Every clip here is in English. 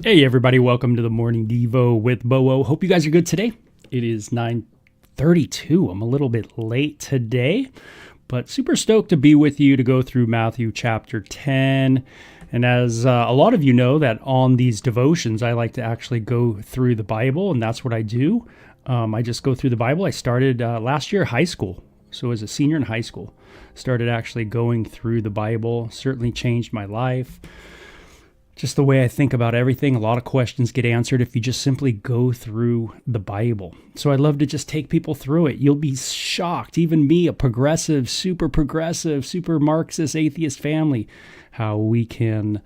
Hey everybody, welcome to the Morning Devo with Bo. Hope you guys are good today. It is 9:32. I'm a little bit late today, but super stoked to be with you to go through Matthew chapter 10. And as a lot of you know, that on these devotions, I like to actually go through the Bible, and that's what I do. I just go through the Bible. I started last year high school, so as a senior in high school, started actually going through the Bible. Certainly changed my life. Just the way I think about everything. A lot of questions get answered if you just simply go through the Bible. So I'd love to just take people through it. You'll be shocked, even me, a progressive, super Marxist, atheist family, how we can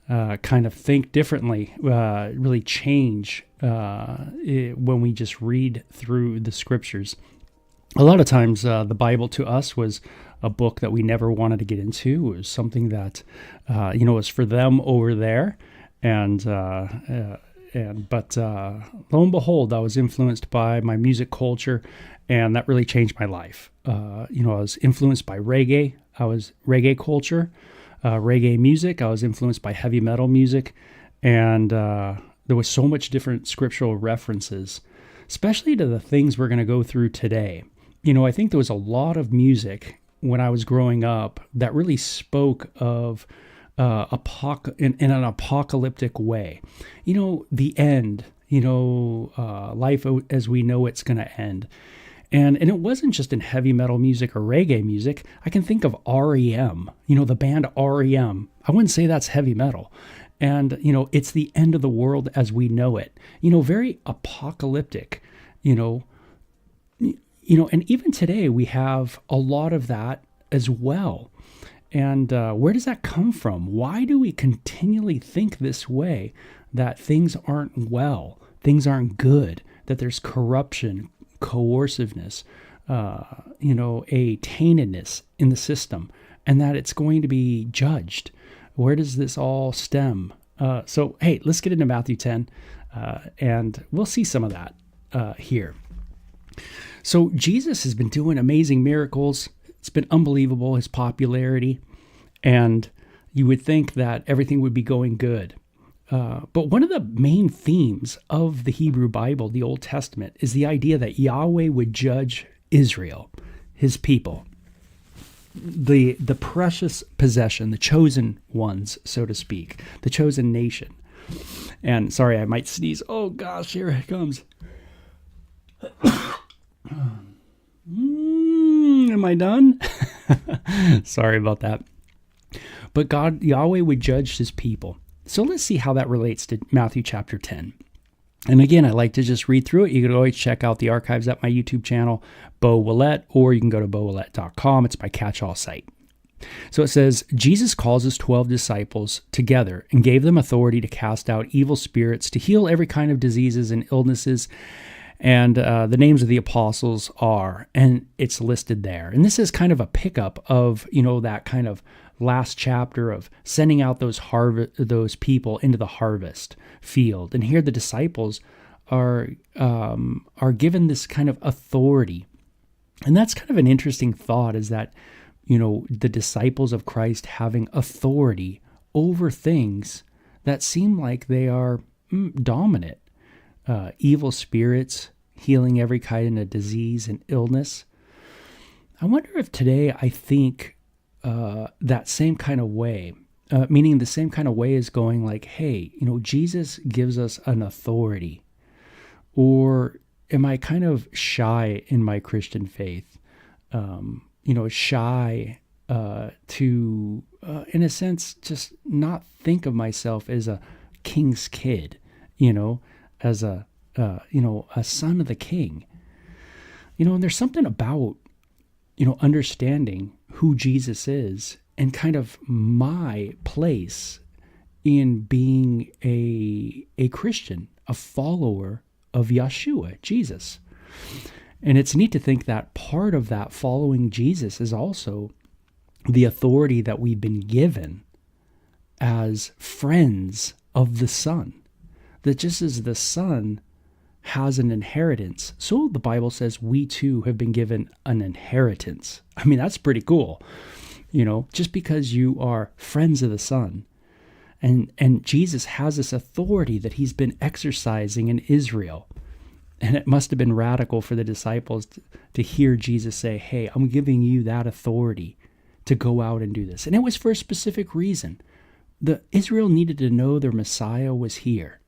kind of think differently, really change when we just read through the scriptures. A lot of times the Bible to us was a book that we never wanted to get into. It was something that, was for them over there. But lo and behold, I was influenced by my music culture, and that really changed my life. I was influenced by reggae. I was reggae culture, reggae music. I was influenced by heavy metal music, and there was so much different scriptural references, especially to the things we're going to go through today. I think there was a lot of music when I was growing up that really spoke of in an apocalyptic way. The end, life as we know it's going to end. And it wasn't just in heavy metal music or reggae music. I can think of REM, the band REM. I wouldn't say that's heavy metal. And, it's the end of the world as we know it. Very apocalyptic, and even today we have a lot of that as well. And where does that come from? Why do we continually think this way, that things aren't well, things aren't good, that there's corruption, coerciveness, a taintedness in the system, and that it's going to be judged? Where does this all stem? So, hey, let's get into Matthew 10, and we'll see some of that here. So Jesus has been doing amazing miracles. It's been unbelievable, his popularity. And you would think that everything would be going good. But one of the main themes of the Hebrew Bible, the Old Testament, is the idea that Yahweh would judge Israel, his people, the precious possession, the chosen ones, so to speak, the chosen nation. And sorry, I might sneeze. Oh gosh, here it comes. Am I done? Sorry about that. But Yahweh would judge his people. So let's see how that relates to Matthew chapter 10. And again, I like to just read through it. You can always check out the archives at my YouTube channel, Bo Willett, or you can go to bowillett.com. It's my catch-all site. So it says, Jesus calls his 12 disciples together and gave them authority to cast out evil spirits, to heal every kind of diseases and illnesses. And the names of the apostles are, and it's listed there. And this is kind of a pickup of, that kind of last chapter of sending out those people into the harvest field. And here the disciples are given this kind of authority. And that's kind of an interesting thought, is that, the disciples of Christ having authority over things that seem like they are dominant. Evil spirits, healing every kind of disease and illness. I wonder if today I think that same kind of way, meaning the same kind of way is going like, hey, Jesus gives us an authority. Or am I kind of shy in my Christian faith? Shy to, in a sense, just not think of myself as a king's kid, as a son of the king. And there's something about, understanding who Jesus is and kind of my place in being a Christian, a follower of Yeshua, Jesus. And it's neat to think that part of that following Jesus is also the authority that we've been given as friends of the Son. That just as the Son has an inheritance, so the Bible says we too have been given an inheritance. That's pretty cool. Just because you are friends of the Son And Jesus has this authority that he's been exercising in Israel. And it must have been radical for the disciples to hear Jesus say, hey, I'm giving you that authority to go out and do this. And it was for a specific reason. Israel needed to know their Messiah was here.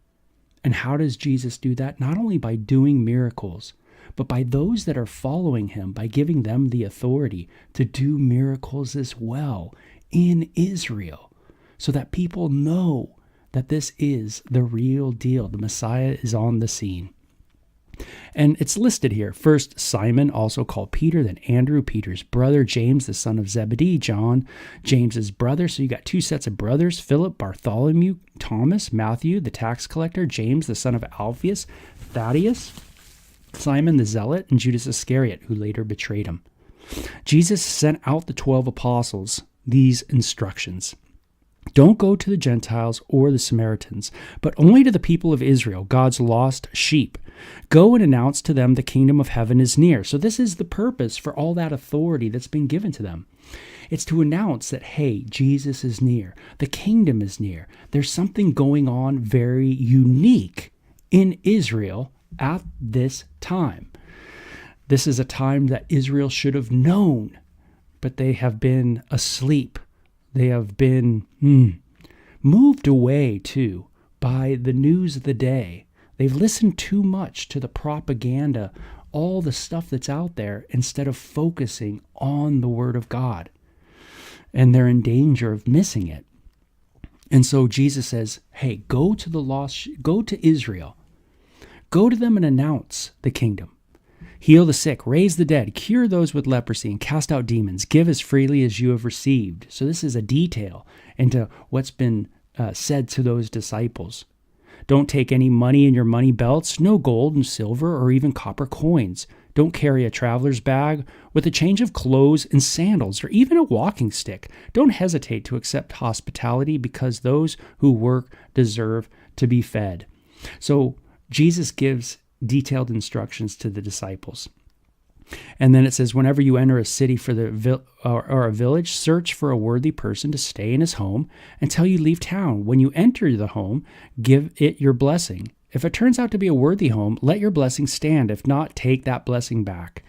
And how does Jesus do that? Not only by doing miracles, but by those that are following him, by giving them the authority to do miracles as well in Israel, so that people know that this is the real deal. The Messiah is on the scene. And it's listed here. First, Simon, also called Peter, then Andrew, Peter's brother, James, the son of Zebedee, John, James's brother. So you got two sets of brothers, Philip, Bartholomew, Thomas, Matthew, the tax collector, James, the son of Alphaeus, Thaddeus, Simon the Zealot, and Judas Iscariot, who later betrayed him. Jesus sent out the 12 apostles these instructions. Don't go to the Gentiles or the Samaritans, but only to the people of Israel, God's lost sheep. Go and announce to them the kingdom of heaven is near. So this is the purpose for all that authority that's been given to them. It's to announce that, hey, Jesus is near. The kingdom is near. There's something going on very unique in Israel at this time. This is a time that Israel should have known, but they have been asleep. They have been moved away, too, by the news of the day. They've listened too much to the propaganda, all the stuff that's out there, instead of focusing on the Word of God. And they're in danger of missing it. And so Jesus says, hey, go to the lost, go to Israel. Go to them and announce the kingdom. Heal the sick, raise the dead, cure those with leprosy, and cast out demons. Give as freely as you have received. So this is a detail into what's been said to those disciples. Don't take any money in your money belts, no gold and silver or even copper coins. Don't carry a traveler's bag with a change of clothes and sandals or even a walking stick. Don't hesitate to accept hospitality because those who work deserve to be fed. So Jesus gives detailed instructions to the disciples. And then it says, whenever you enter a city or a village, search for a worthy person to stay in his home until you leave town. When you enter the home, give it your blessing. If it turns out to be a worthy home, let your blessing stand. If not, take that blessing back.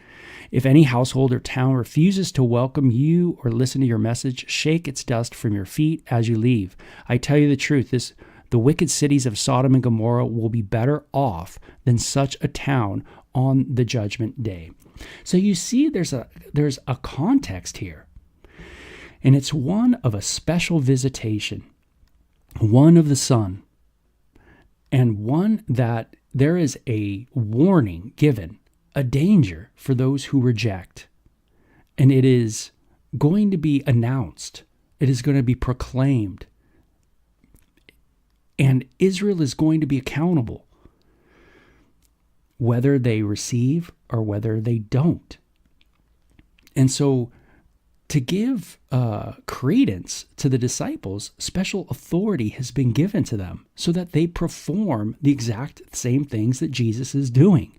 If any household or town refuses to welcome you or listen to your message, shake its dust from your feet as you leave. I tell you the truth, the wicked cities of Sodom and Gomorrah will be better off than such a town on the judgment day. So you see there's a context here. And it's one of a special visitation, one of the Son, and one that there is a warning given, a danger for those who reject. And it is going to be announced. It is going to be proclaimed. And Israel is going to be accountable, whether they receive or whether they don't. And so to give credence to the disciples, special authority has been given to them so that they perform the exact same things that Jesus is doing.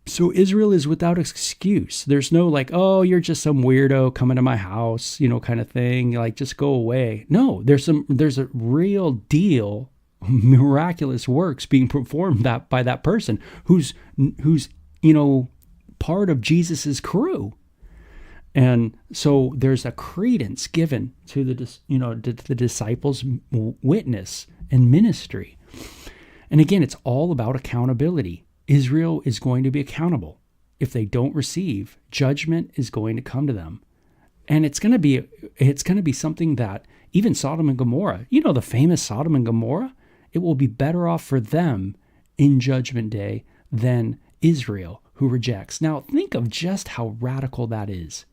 So Israel is without excuse. There's no like, oh, you're just some weirdo coming to my house, kind of thing. Like, just go away. No, there's a real deal, miraculous works being performed by that person who's part of Jesus's crew. And so there's a credence given to the disciples' witness and ministry. And again, it's all about accountability. Israel is going to be accountable. If they don't receive, judgment is going to come to them. And it's going to be something that even Sodom and Gomorrah, the famous Sodom and Gomorrah, it will be better off for them in judgment day than Israel who rejects. Now, think of just how radical that is.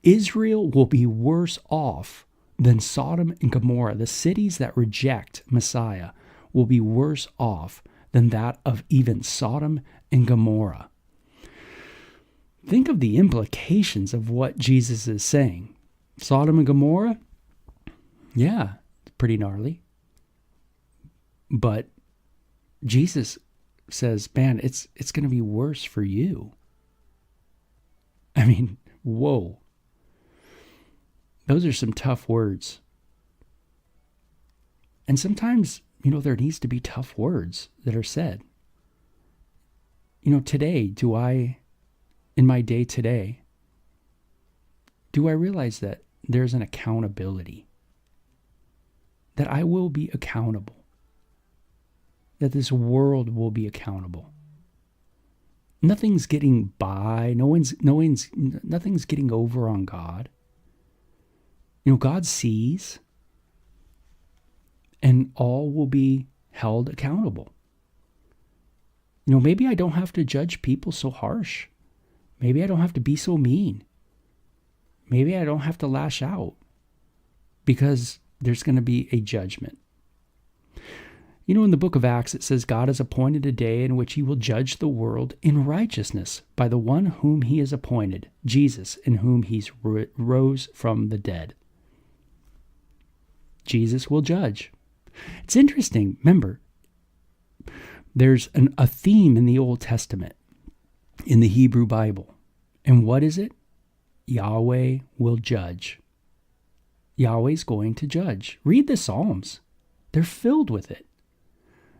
Israel will be worse off than Sodom and Gomorrah. The cities that reject Messiah will be worse off than that of even Sodom and Gomorrah. Think of the implications of what Jesus is saying. Sodom and Gomorrah, yeah, it's pretty gnarly. But Jesus says, man, it's going to be worse for you. I mean, whoa. Those are some tough words. And sometimes, there needs to be tough words that are said. Today, in my day today, do I realize that there's an accountability? That I will be accountable. That this world will be accountable. Nothing's getting by. Nothing's getting over on God. God sees, and all will be held accountable. Maybe I don't have to judge people so harsh. Maybe I don't have to be so mean. Maybe I don't have to lash out, because there's going to be a judgment. In the book of Acts, it says God has appointed a day in which he will judge the world in righteousness by the one whom he has appointed, Jesus, in whom he's rose from the dead. Jesus will judge. It's interesting. Remember, there's a theme in the Old Testament, in the Hebrew Bible. And what is it? Yahweh will judge. Yahweh's going to judge. Read the Psalms. They're filled with it.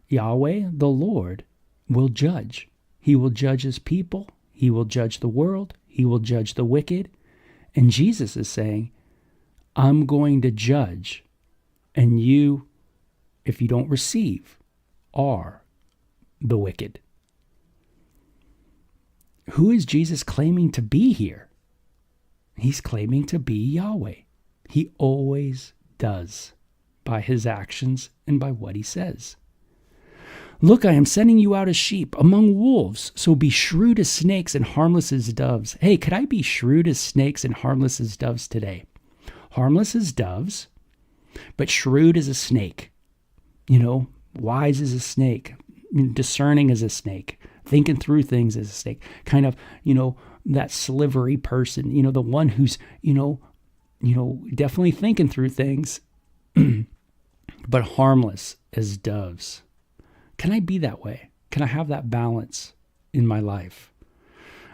Yahweh, the Lord, will judge. He will judge his people. He will judge the world. He will judge the wicked. And Jesus is saying, I'm going to judge. And you, if you don't receive, are the wicked. Who is Jesus claiming to be here? He's claiming to be Yahweh. He always does, by his actions and by what he says. Look, I am sending you out as sheep among wolves, so be shrewd as snakes and harmless as doves. Hey, could I be shrewd as snakes and harmless as doves today? Harmless as doves, but shrewd as a snake. Wise as a snake, discerning as a snake, thinking through things as a snake. Kind of, that slivery person, the one who's, definitely thinking through things, but harmless as doves. Can I be that way? Can I have that balance in my life?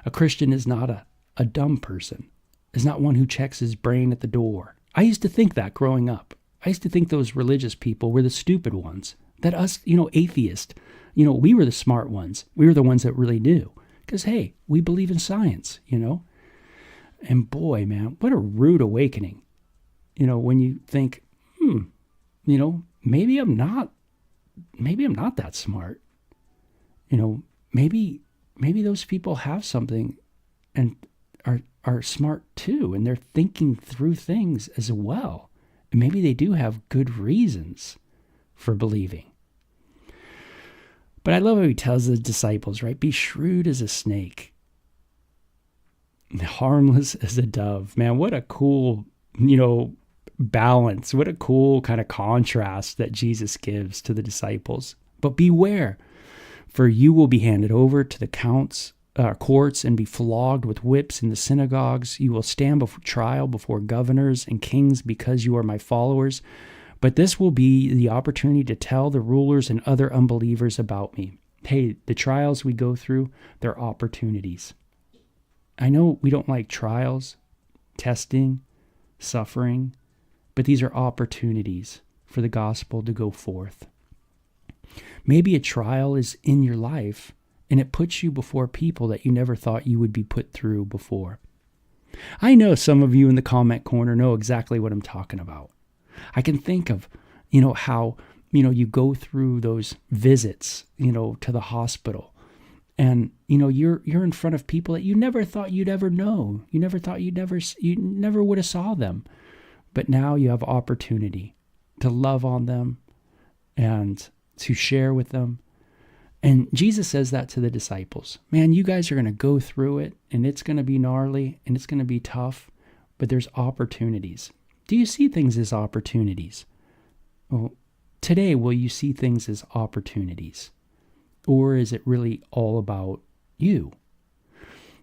A Christian is not a dumb person, is not one who checks his brain at the door. I used to think that growing up. I used to think those religious people were the stupid ones. That us, atheists, we were the smart ones. We were the ones that really knew. Because, hey, we believe in science, And boy, man, what a rude awakening. When you think, maybe I'm not that smart. Maybe those people have something and are smart too, and they're thinking through things as well. And maybe they do have good reasons for believing. But I love how he tells the disciples, right? Be shrewd as a snake, harmless as a dove. Man, what a cool, balance. What a cool kind of contrast that Jesus gives to the disciples. But beware, for you will be handed over to the courts and be flogged with whips in the synagogues. You will stand before trial before governors and kings because you are my followers. But this will be the opportunity to tell the rulers and other unbelievers about me. Hey, the trials we go through, they're opportunities. I know we don't like trials, testing, suffering, but these are opportunities for the gospel to go forth. Maybe a trial is in your life and it puts you before people that you never thought you would be put through before. I know some of you in the comment corner know exactly what I'm talking about. I can think of, how, you go through those visits, to the hospital. And, you're in front of people that you never thought you'd ever know. You never thought you never would have saw them. But now you have opportunity to love on them and to share with them. And Jesus says that to the disciples. Man, you guys are going to go through it, and it's going to be gnarly, and it's going to be tough, but there's opportunities. Do you see things as opportunities? Well, today, will you see things as opportunities? Or is it really all about you?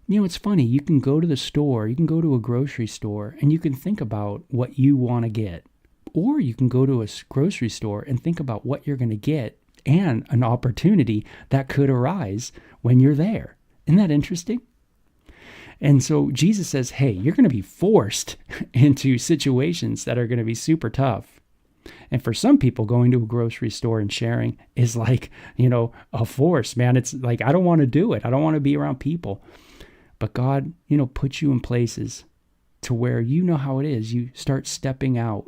It's funny. You can go to the store, you can go to a grocery store, and you can think about what you want to get. Or you can go to a grocery store and think about what you're going to get and an opportunity that could arise when you're there. Isn't that interesting? And so Jesus says, hey, you're going to be forced into situations that are going to be super tough. And for some people, going to a grocery store and sharing is like, a force, man. It's like, I don't want to do it. I don't want to be around people. But God, puts you in places to where you know how it is. You start stepping out.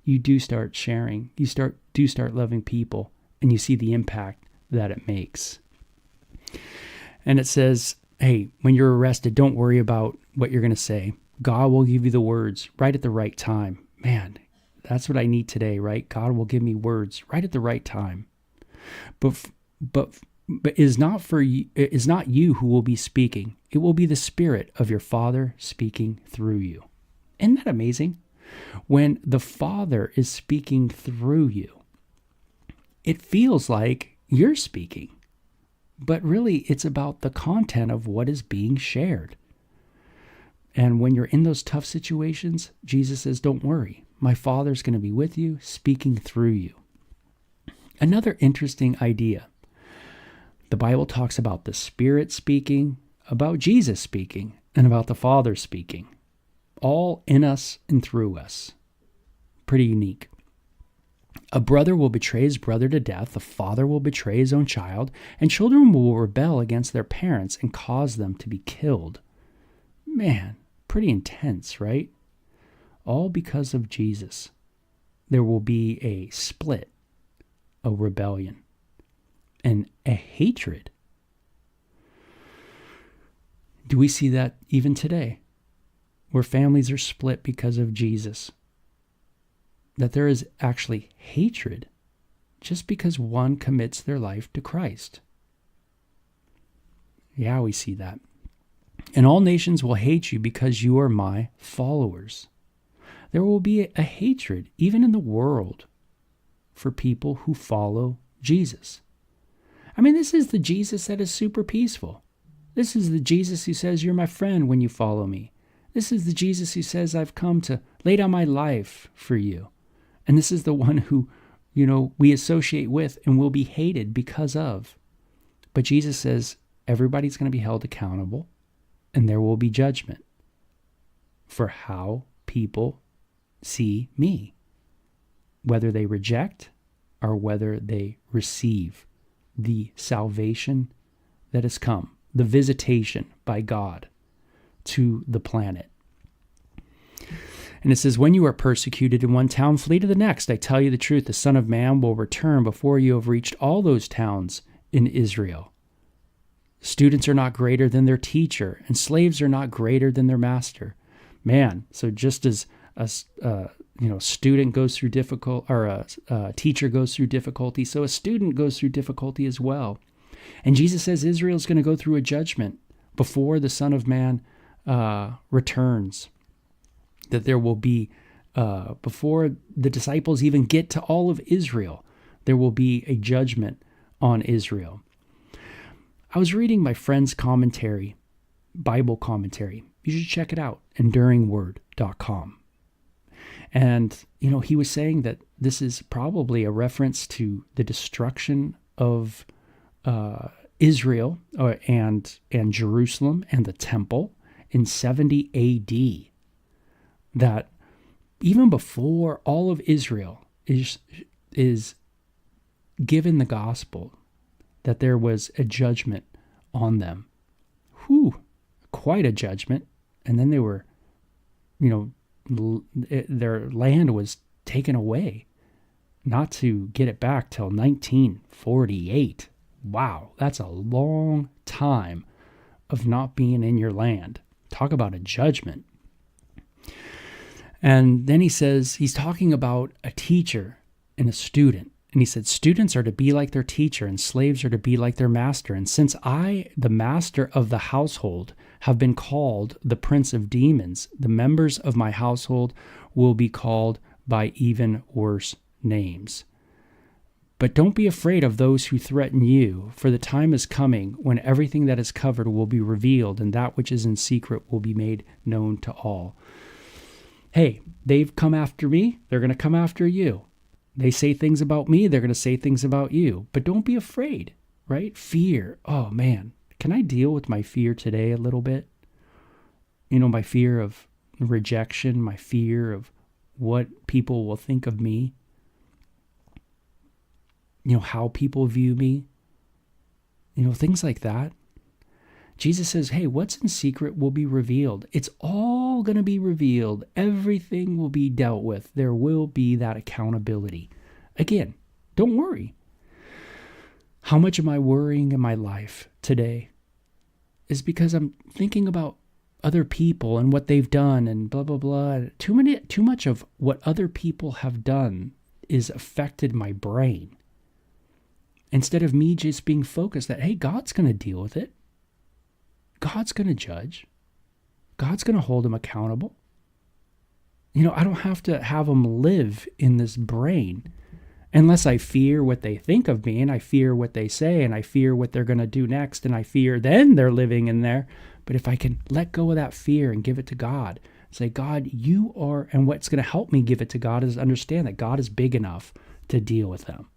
You do start sharing. You start loving people, and you see the impact that it makes. And it says, hey, when you're arrested, don't worry about what you're going to say. God will give you the words right at the right time. Man, that's what I need today, right? God will give me words right at the right time. But it is not for you. It is not you who will be speaking. It will be the Spirit of your Father speaking through you. Isn't that amazing? When the Father is speaking through you, it feels like you're speaking. But really, it's about the content of what is being shared. And when you're in those tough situations, Jesus says, don't worry. My Father's going to be with you, speaking through you. Another interesting idea. The Bible talks about the Spirit speaking, about Jesus speaking, and about the Father speaking. All in us and through us. Pretty unique. A brother will betray his brother to death, a father will betray his own child, and children will rebel against their parents and cause them to be killed. Man, pretty intense, right? All because of Jesus. There will be a split, a rebellion, and a hatred. Do we see that even today, where families are split because of Jesus? That there is actually hatred just because one commits their life to Christ. Yeah, we see that. And all nations will hate you because you are my followers. There will be a hatred, even in the world, for people who follow Jesus. I mean, this is the Jesus that is super peaceful. This is the Jesus who says, you're my friend when you follow me. This is the Jesus who says, I've come to lay down my life for you. And this is the one who, we associate with and will be hated because of. But Jesus says everybody's going to be held accountable, and there will be judgment for how people see me, whether they reject or whether they receive the salvation that has come, the visitation by God to the planet. And it says, when you are persecuted in one town, flee to the next. I tell you the truth, the Son of Man will return before you have reached all those towns in Israel. Students are not greater than their teacher, and slaves are not greater than their master. Man, so just as a student goes through a teacher goes through difficulty, so a student goes through difficulty as well. And Jesus says Israel is going to go through a judgment before the Son of Man returns. That there will be, before the disciples even get to all of Israel, there will be a judgment on Israel. I was reading my friend's commentary, Bible commentary. You should check it out, enduringword.com. And, he was saying that this is probably a reference to the destruction of Israel and Jerusalem and the temple in 70 A.D., that even before all of Israel is given the gospel, that there was a judgment on them. Quite a judgment. And then they were, their land was taken away, not to get it back till 1948. Wow, that's a long time of not being in your land. Talk about a judgment. And then he says, he's talking about a teacher and a student. And he said, students are to be like their teacher and slaves are to be like their master. And since I, the master of the household, have been called the prince of demons, the members of my household will be called by even worse names. But don't be afraid of those who threaten you, for the time is coming when everything that is covered will be revealed, and that which is in secret will be made known to all. Hey, they've come after me, they're going to come after you. They say things about me, they're going to say things about you. But don't be afraid, right? Fear. Oh, man. Can I deal with my fear today a little bit? My fear of rejection, my fear of what people will think of me. how people view me, things like that. Jesus says, hey, what's in secret will be revealed. It's all going to be revealed. Everything will be dealt with. There will be that accountability. Again, don't worry. How much am I worrying in my life today is because I'm thinking about other people and what they've done and blah, blah, blah. Too much of what other people have done is affected my brain. Instead of me just being focused that, hey, God's going to deal with it. God's going to judge. God's going to hold him accountable. I don't have to have him live in this brain unless I fear what they think of me and I fear what they say and I fear what they're going to do next and I fear then they're living in there. But if I can let go of that fear and give it to God, say, God, you are, and what's going to help me give it to God is understand that God is big enough to deal with them.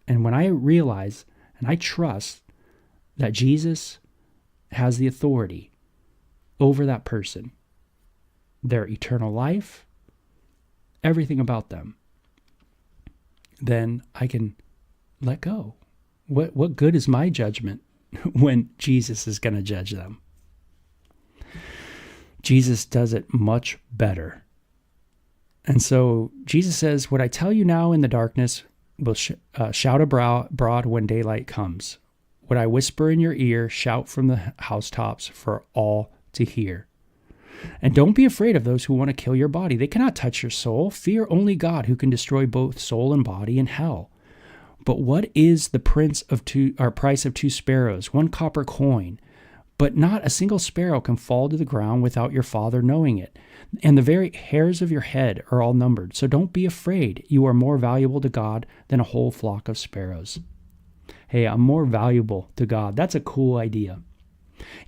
And when I realize and I trust that Jesus has the authority over that person, their eternal life, everything about them, then I can let go. What good is my judgment when Jesus is going to judge them? Jesus does it much better. And so Jesus says, what I tell you now in the darkness will shout abroad when daylight comes. What I whisper in your ear, shout from the housetops for all to hear. And don't be afraid of those who want to kill your body. They cannot touch your soul. Fear only God, who can destroy both soul and body in hell. But what is the price of two sparrows, one copper coin? But not a single sparrow can fall to the ground without your Father knowing it. And the very hairs of your head are all numbered. So don't be afraid. You are more valuable to God than a whole flock of sparrows. Hey, I'm more valuable to God. That's a cool idea.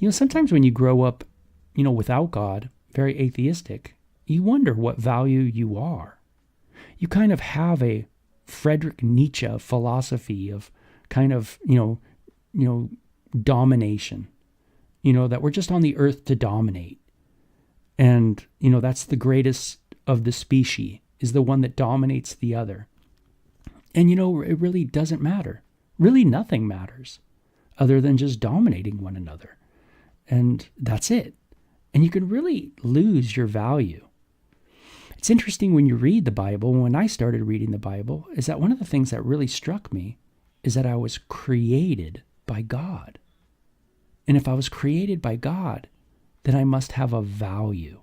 Sometimes when you grow up, without God, very atheistic, you wonder what value you are. You kind of have a Friedrich Nietzsche philosophy of kind of, domination, that we're just on the earth to dominate. And, that's the greatest of the species, is the one that dominates the other. And, it really doesn't matter. Really nothing matters other than just dominating one another. And that's it. And you can really lose your value. It's interesting when you read the Bible, when I started reading the Bible, is that one of the things that really struck me is that I was created by God. And if I was created by God, then I must have a value.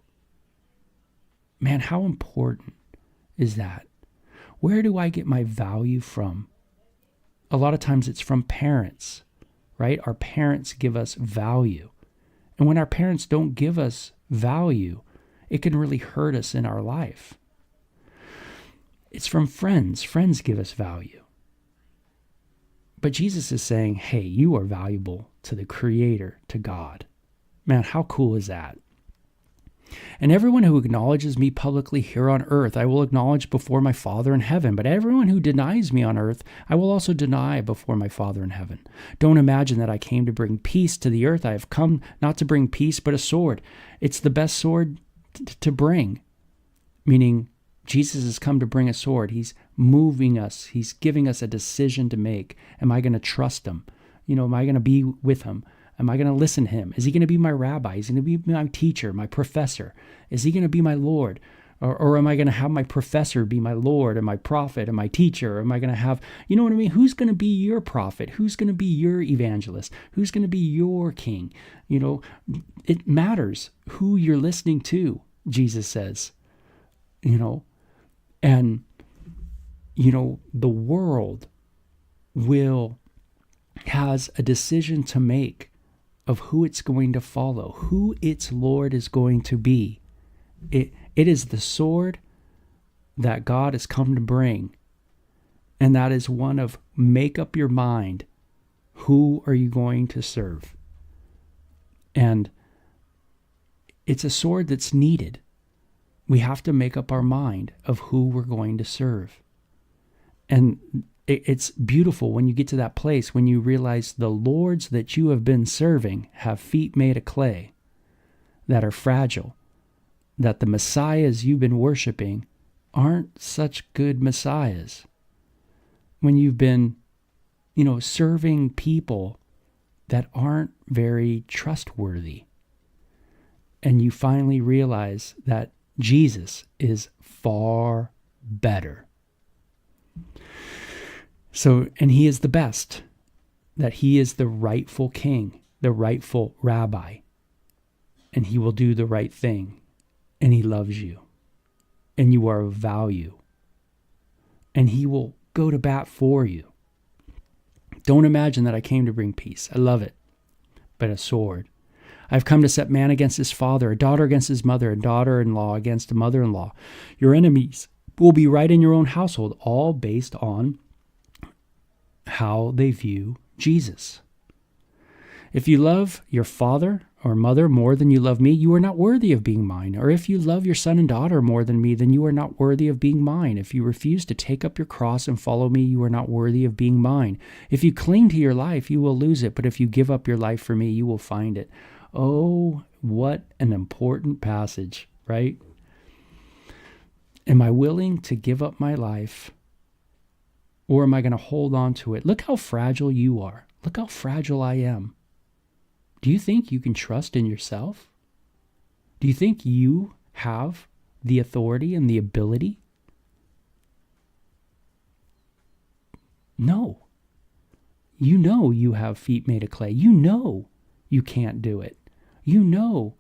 Man, how important is that? Where do I get my value from? A lot of times it's from parents, right? Our parents give us value. And when our parents don't give us value, it can really hurt us in our life. It's from friends. Friends give us value. But Jesus is saying, hey, you are valuable to the Creator, to God. Man, how cool is that? And everyone who acknowledges me publicly here on earth, I will acknowledge before my Father in heaven. But everyone who denies me on earth, I will also deny before my Father in heaven. Don't imagine that I came to bring peace to the earth. I have come not to bring peace, but a sword. It's the best sword to bring, meaning Jesus has come to bring a sword. He's moving us. He's giving us a decision to make. Am I going to trust him? Am I going to be with him? Am I going to listen to him? Is he going to be my rabbi? Is he going to be my teacher, my professor? Is he going to be my Lord? Or am I going to have my professor be my Lord and my prophet and my teacher? Or am I going to have, what I mean? Who's going to be your prophet? Who's going to be your evangelist? Who's going to be your king? It matters who you're listening to, Jesus says, and, the world has a decision to make of who it's going to follow, who its Lord is going to be. It is the sword that God has come to bring. And that is one of make up your mind. Who are you going to serve? And it's a sword that's needed. We have to make up our mind of who we're going to serve. And it's beautiful when you get to that place, when you realize the lords that you have been serving have feet made of clay that are fragile, that the messiahs you've been worshiping aren't such good messiahs. when you've been, serving people that aren't very trustworthy. And you finally realize that Jesus is far better. So, and he is the best, that he is the rightful king, the rightful rabbi, and he will do the right thing, and he loves you, and you are of value, and he will go to bat for you. Don't imagine that I came to bring peace. I love it, but a sword. I've come to set man against his father, a daughter against his mother, a daughter-in-law against a mother-in-law. Your enemies will be right in your own household, all based on how they view Jesus. If you love your father or mother more than you love me, you are not worthy of being mine. Or if you love your son and daughter more than me, then you are not worthy of being mine. If you refuse to take up your cross and follow me, you are not worthy of being mine. If you cling to your life, you will lose it. But if you give up your life for me, you will find it. Oh, what an important passage, right? Am I willing to give up my life, or am I going to hold on to it? Look how fragile you are. Look how fragile I am. Do you think you can trust in yourself? Do you think you have the authority and the ability? No. You know you have feet made of clay. You know you can't do it. You know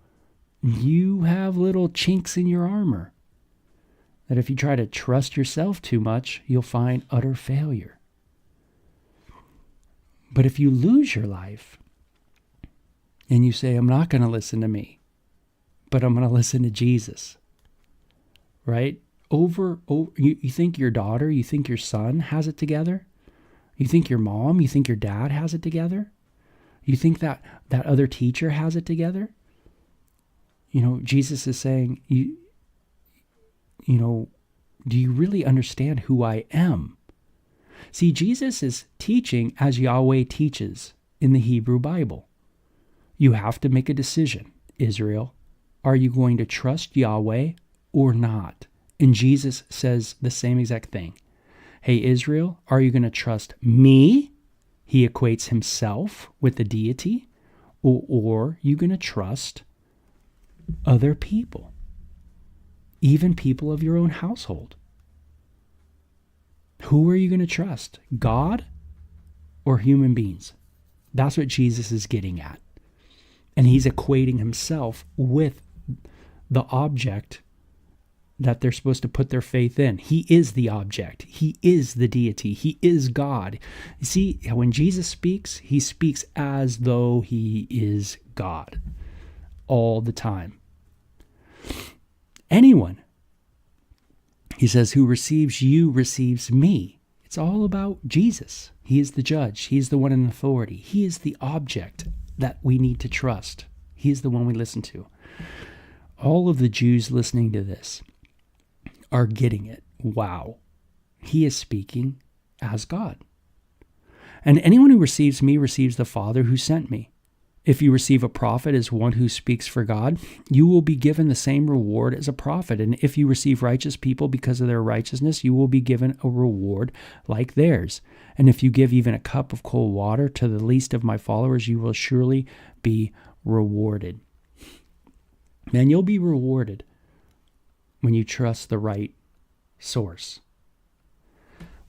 you have little chinks in your armor, that if you try to trust yourself too much, you'll find utter failure. But if you lose your life and you say, I'm not going to listen to me, but I'm going to listen to Jesus, right? You think your daughter, you think your son has it together? You think your mom, you think your dad has it together? You think that other teacher has it together? Jesus is saying, do you really understand who I am? See, Jesus is teaching as Yahweh teaches in the Hebrew Bible. You have to make a decision, Israel. Are you going to trust Yahweh or not? And Jesus says the same exact thing. Hey, Israel, are you going to trust me? He equates himself with the deity. Or are you going to trust other people? Even people of your own household. Who are you going to trust? God or human beings? That's what Jesus is getting at. And he's equating himself with the object that they're supposed to put their faith in. He is the object. He is the deity. He is God. You see, when Jesus speaks, he speaks as though he is God all the time. Anyone, he says, who receives you receives me. It's all about Jesus. He is the judge. He is the one in authority. He is the object that we need to trust. He is the one we listen to. All of the Jews listening to this are getting it. Wow. He is speaking as God. And anyone who receives me receives the Father who sent me. If you receive a prophet as one who speaks for God, you will be given the same reward as a prophet. And if you receive righteous people because of their righteousness, you will be given a reward like theirs. And if you give even a cup of cold water to the least of my followers, you will surely be rewarded. And you'll be rewarded when you trust the right source.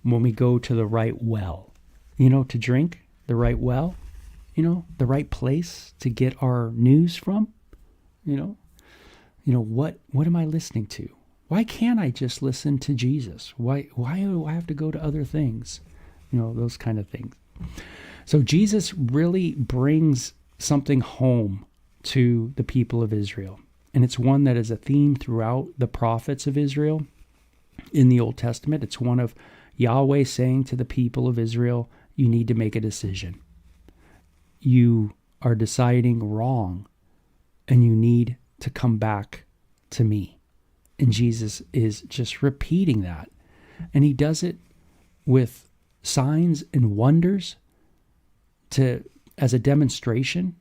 When we go to the right well, to drink, the right well, the right place to get our news from, what am I listening to? Why can't I just listen to Jesus? Why do I have to go to other things? Those kind of things. So Jesus really brings something home to the people of Israel. And it's one that is a theme throughout the prophets of Israel in the Old Testament. It's one of Yahweh saying to the people of Israel, you need to make a decision. You are deciding wrong, and you need to come back to me. And Jesus is just repeating that. And he does it with signs and wonders as a demonstration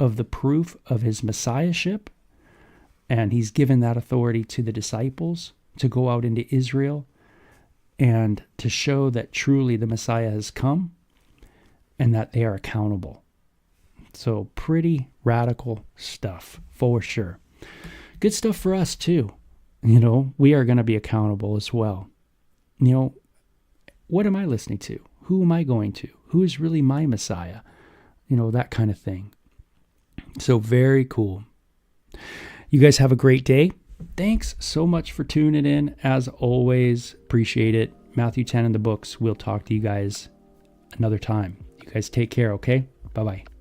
of the proof of his messiahship. And he's given that authority to the disciples to go out into Israel and to show that truly the Messiah has come and that they are accountable. So pretty radical stuff for sure. Good stuff for us too. We are going to be accountable as well. What am I listening to? Who am I going to? Who is really my Messiah? That kind of thing. So very cool. You guys have a great day. Thanks so much for tuning in. As always, appreciate it. Matthew 10 in the books. We'll talk to you guys another time. You guys take care, okay? Bye-bye.